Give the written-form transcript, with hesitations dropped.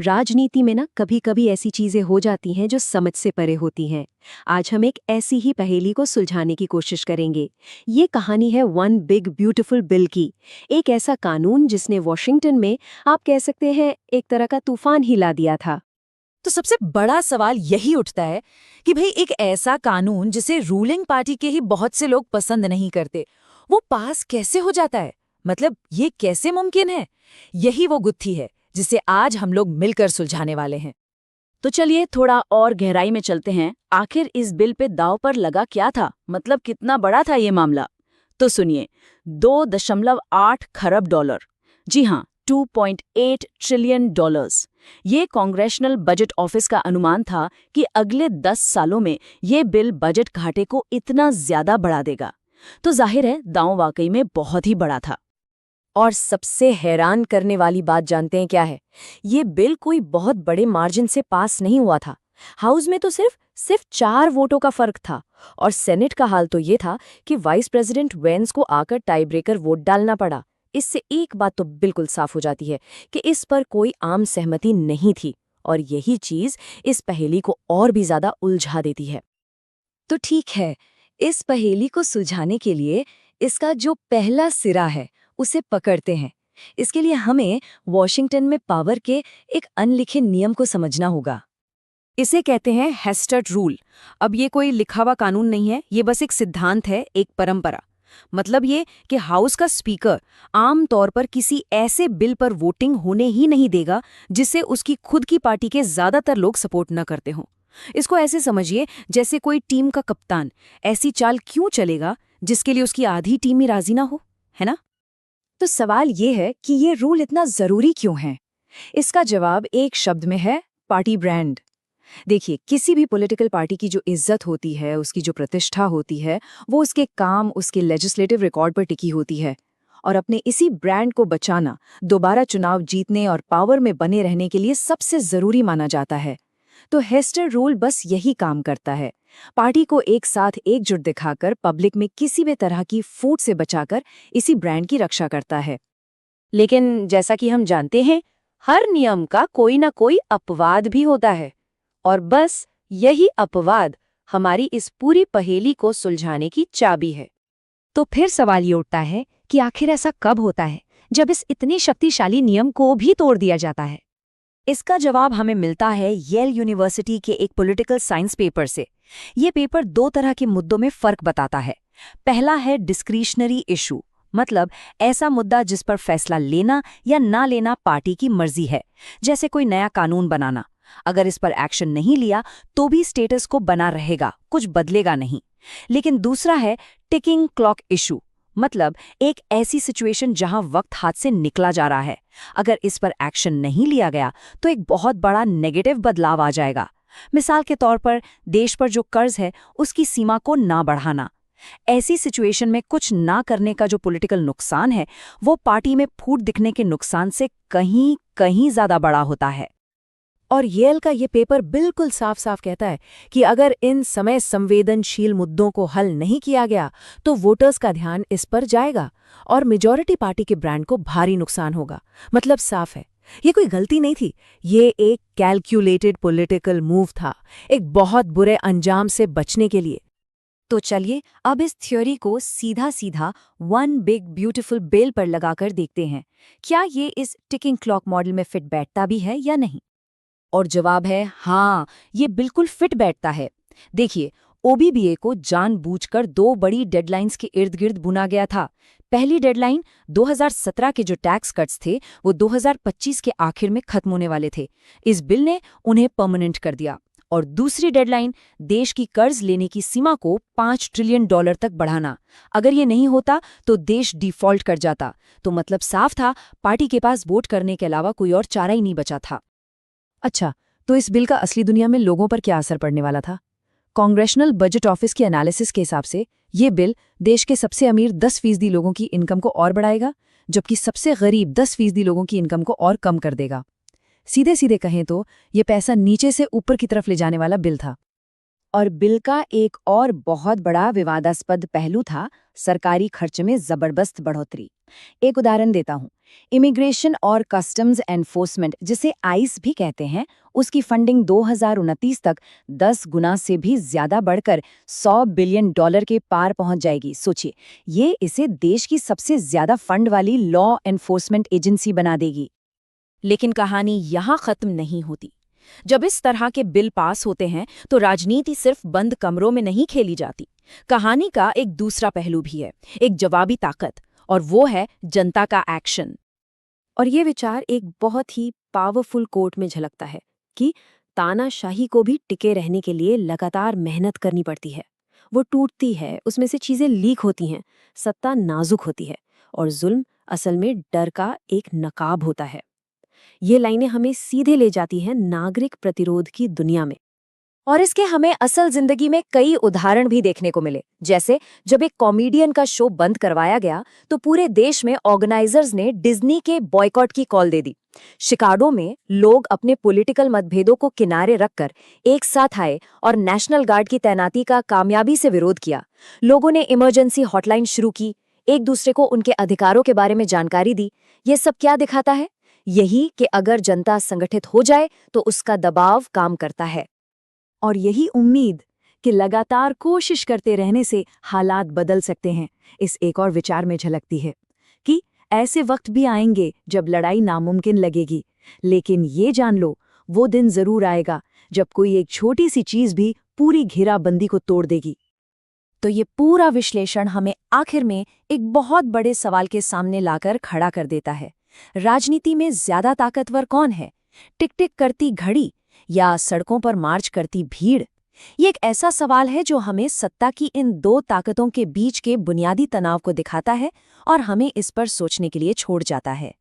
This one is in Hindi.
राजनीति में ना कभी कभी ऐसी चीजें हो जाती हैं जो समझ से परे होती हैं। आज हम एक ऐसी ही पहेली को सुलझाने की कोशिश करेंगे। ये कहानी है वन बिग ब्यूटीफुल बिल की। एक ऐसा कानून जिसने वॉशिंगटन में, आप कह सकते हैं, एक तरह का तूफान हिला दिया था। तो सबसे बड़ा सवाल यही उठता है कि भाई एक ऐसा कानून जिसे रूलिंग पार्टी के ही बहुत से लोग पसंद नहीं करते, वो पास कैसे हो जाता है? मतलब ये कैसे मुमकिन है? यही वो गुत्थी है जिसे आज हम लोग मिलकर सुलझाने वाले हैं। तो चलिए थोड़ा और गहराई में चलते हैं। आखिर इस बिल पे दांव पर लगा क्या था? मतलब कितना बड़ा था ये मामला? तो सुनिए, 2.8 खरब डॉलर। जी हाँ, 2.8 ट्रिलियन डॉलर्स। ये कांग्रेशनल बजट ऑफिस का अनुमान था कि अगले 10 सालों में ये बिल बजट घाटे को इतना ज्यादा बढ़ा देगा। तो जाहिर है दांव वाकई में बहुत ही बड़ा था। और सबसे हैरान करने वाली बात जानते हैं क्या है? ये बिल कोई बहुत बड़े मार्जिन से पास नहीं हुआ था। हाउस में तो सिर्फ 4 वोटों का फर्क था। और सेनेट का हाल तो ये था कि वाइस प्रेसिडेंट वेंस को आकर टाई ब्रेकर वोट डालना पड़ा। इससे एक बात तो बिल्कुल साफ हो जाती है कि इस पर कोई आम सहमति नहीं थी। और यही चीज इस पहेली को और भी ज्यादा उलझा देती है। तो ठीक है, इस पहेली को सुलझाने के लिए इसका जो पहला सिरा है उसे पकड़ते हैं। इसके लिए हमें वॉशिंगटन में पावर के एक अनलिखे नियम को समझना होगा। इसे कहते हैं हेस्टर्ट रूल। अब ये कोई लिखा हुआ कानून नहीं है, ये बस एक सिद्धांत है, एक परंपरा। मतलब ये कि हाउस का स्पीकर आम तौर पर किसी ऐसे बिल पर वोटिंग होने ही नहीं देगा जिसे उसकी खुद की पार्टी के ज्यादातर लोग सपोर्ट न करते हों। इसको ऐसे समझिए जैसे कोई टीम का कप्तान ऐसी चाल क्यों चलेगा जिसके लिए उसकी आधी टीम ही राजी ना हो, है ना? तो सवाल ये है कि ये रूल इतना जरूरी क्यों है? इसका जवाब एक शब्द में है, पार्टी ब्रांड। देखिए, किसी भी पॉलिटिकल पार्टी की जो इज्जत होती है, उसकी जो प्रतिष्ठा होती है, वो उसके काम, उसके लेजिस्लेटिव रिकॉर्ड पर टिकी होती है। और अपने इसी ब्रांड को बचाना दोबारा चुनाव जीतने और पावर में बने रहने के लिए सबसे जरूरी माना जाता है। तो हेस्टर रूल बस यही काम करता है। पार्टी को एक साथ एकजुट दिखाकर पब्लिक में किसी भी तरह की फूट से बचाकर इसी ब्रांड की रक्षा करता है। लेकिन जैसा कि हम जानते हैं, हर नियम का कोई ना कोई अपवाद भी होता है। और बस यही अपवाद हमारी इस पूरी पहेली को सुलझाने की चाबी है। तो फिर सवाल ये उठता है कि आखिर ऐसा कब होता है जब इस इतने शक्तिशाली नियम को भी तोड़ दिया जाता है? इसका जवाब हमें मिलता है येल यूनिवर्सिटी के एक पॉलिटिकल साइंस पेपर से। ये पेपर 2 तरह के मुद्दों में फर्क बताता है। पहला है डिस्क्रिशनरी इशू, मतलब ऐसा मुद्दा जिस पर फैसला लेना या ना लेना पार्टी की मर्जी है, जैसे कोई नया कानून बनाना। अगर इस पर एक्शन नहीं लिया तो भी स्टेटस को बना रहेगा, कुछ बदलेगा नहीं। लेकिन दूसरा है टिकिंग क्लॉक इशू, मतलब एक ऐसी सिचुएशन जहां वक्त हाथ से निकला जा रहा है। अगर इस पर एक्शन नहीं लिया गया तो एक बहुत बड़ा नेगेटिव बदलाव आ जाएगा। मिसाल के तौर पर देश पर जो कर्ज है उसकी सीमा को ना बढ़ाना। ऐसी सिचुएशन में कुछ ना करने का जो पॉलिटिकल नुकसान है वो पार्टी में फूट दिखने के नुकसान से कहीं कहीं ज्यादा बड़ा होता है। और येल का ये पेपर बिल्कुल साफ साफ कहता है कि अगर इन समय संवेदनशील मुद्दों को हल नहीं किया गया तो वोटर्स का ध्यान इस पर जाएगा और मेजॉरिटी पार्टी के ब्रांड को भारी नुकसान होगा। मतलब साफ है, ये कोई गलती नहीं थी, ये एक कैलकुलेटेड पॉलिटिकल मूव था, एक बहुत बुरे अंजाम से बचने के लिए। तो चलिए अब इस थ्योरी को सीधा सीधा वन बिग ब्यूटीफुल बिल पर लगाकर देखते हैं, क्या ये इस टिकिंग क्लॉक मॉडल में फिट बैठता भी है या नहीं। और जवाब है हाँ, ये बिल्कुल फिट बैठता है। देखिए, ओबीबीए को जानबूझकर 2 बड़ी डेडलाइंस के इर्द गिर्द बुना गया था। पहली डेडलाइन 2017 के जो टैक्स कट्स थे वो 2025 के आखिर में खत्म होने वाले थे। इस बिल ने उन्हें परमानेंट कर दिया। और दूसरी डेडलाइन देश की कर्ज लेने की सीमा को 5 ट्रिलियन डॉलर तक बढ़ाना। अगर ये नहीं होता तो देश डिफॉल्ट कर जाता। तो मतलब साफ था, पार्टी के पास वोट करने के अलावा कोई और चारा ही नहीं बचा था। अच्छा, तो इस बिल का असली दुनिया में लोगों पर क्या असर पड़ने वाला था? कांग्रेशनल बजट ऑफिस के एनालिसिस के हिसाब से ये बिल देश के सबसे अमीर 10% लोगों की इनकम को और बढ़ाएगा, जबकि सबसे गरीब 10% लोगों की इनकम को और कम कर देगा। सीधे सीधे कहें तो ये पैसा नीचे से ऊपर की तरफ ले जाने वाला बिल था। और बिल का एक और बहुत बड़ा विवादास्पद पहलू था सरकारी खर्च में जबरदस्त बढ़ोतरी। एक उदाहरण देता हूँ। इमिग्रेशन और कस्टम्स एनफोर्समेंट, जिसे आइस भी कहते हैं, उसकी फंडिंग 2029 तक 10 गुना से भी ज्यादा बढ़कर $100 बिलियन के पार पहुंच जाएगी। सोचिए, ये इसे देश की सबसे ज्यादा फंड वाली लॉ एनफोर्समेंट एजेंसी बना देगी। लेकिन कहानी यहाँ खत्म नहीं होती। जब इस तरह के बिल पास होते हैं तो राजनीति सिर्फ बंद कमरों में नहीं खेली जाती। कहानी का एक दूसरा पहलू भी है, एक जवाबी ताकत, और वो है जनता का एक्शन। और ये विचार एक बहुत ही पावरफुल कोर्ट में झलकता है कि तानाशाही को भी टिके रहने के लिए लगातार मेहनत करनी पड़ती है। वो टूटती है, उसमें से चीजें लीक होती हैं, सत्ता नाजुक होती है, और जुल्म असल में डर का एक नकाब होता है। ये लाइनें हमें सीधे ले जाती हैं नागरिक प्रतिरोध की दुनिया में। और इसके हमें असल जिंदगी में कई उदाहरण भी देखने को मिले। जैसे जब एक कॉमेडियन का शो बंद करवाया गया तो पूरे देश में ऑर्गेनाइजर्स ने डिज्नी के बॉयकॉट की कॉल दे दी। शिकागो में लोग अपने पॉलिटिकल मतभेदों को किनारे रखकर एक साथ आए और नेशनल गार्ड की तैनाती का कामयाबी से विरोध किया। लोगों ने इमरजेंसी हॉटलाइन शुरू की, एक दूसरे को उनके अधिकारों के बारे में जानकारी दी। ये सब क्या दिखाता है? यही कि अगर जनता संगठित हो जाए तो उसका दबाव काम करता है। और यही उम्मीद कि लगातार कोशिश करते रहने से हालात बदल सकते हैं इस एक और विचार में झलकती है कि ऐसे वक्त भी आएंगे जब लड़ाई नामुमकिन लगेगी, लेकिन ये जान लो वो दिन जरूर आएगा जब कोई एक छोटी सी चीज भी पूरी घेराबंदी को तोड़ देगी। तो ये पूरा विश्लेषण हमें आखिर में एक बहुत बड़े सवाल के सामने लाकर खड़ा कर देता है। राजनीति में ज्यादा ताकतवर कौन है, टिक टिक करती घड़ी या सड़कों पर मार्च करती भीड़? ये एक ऐसा सवाल है जो हमें सत्ता की इन दो ताकतों के बीच के बुनियादी तनाव को दिखाता है और हमें इस पर सोचने के लिए छोड़ जाता है।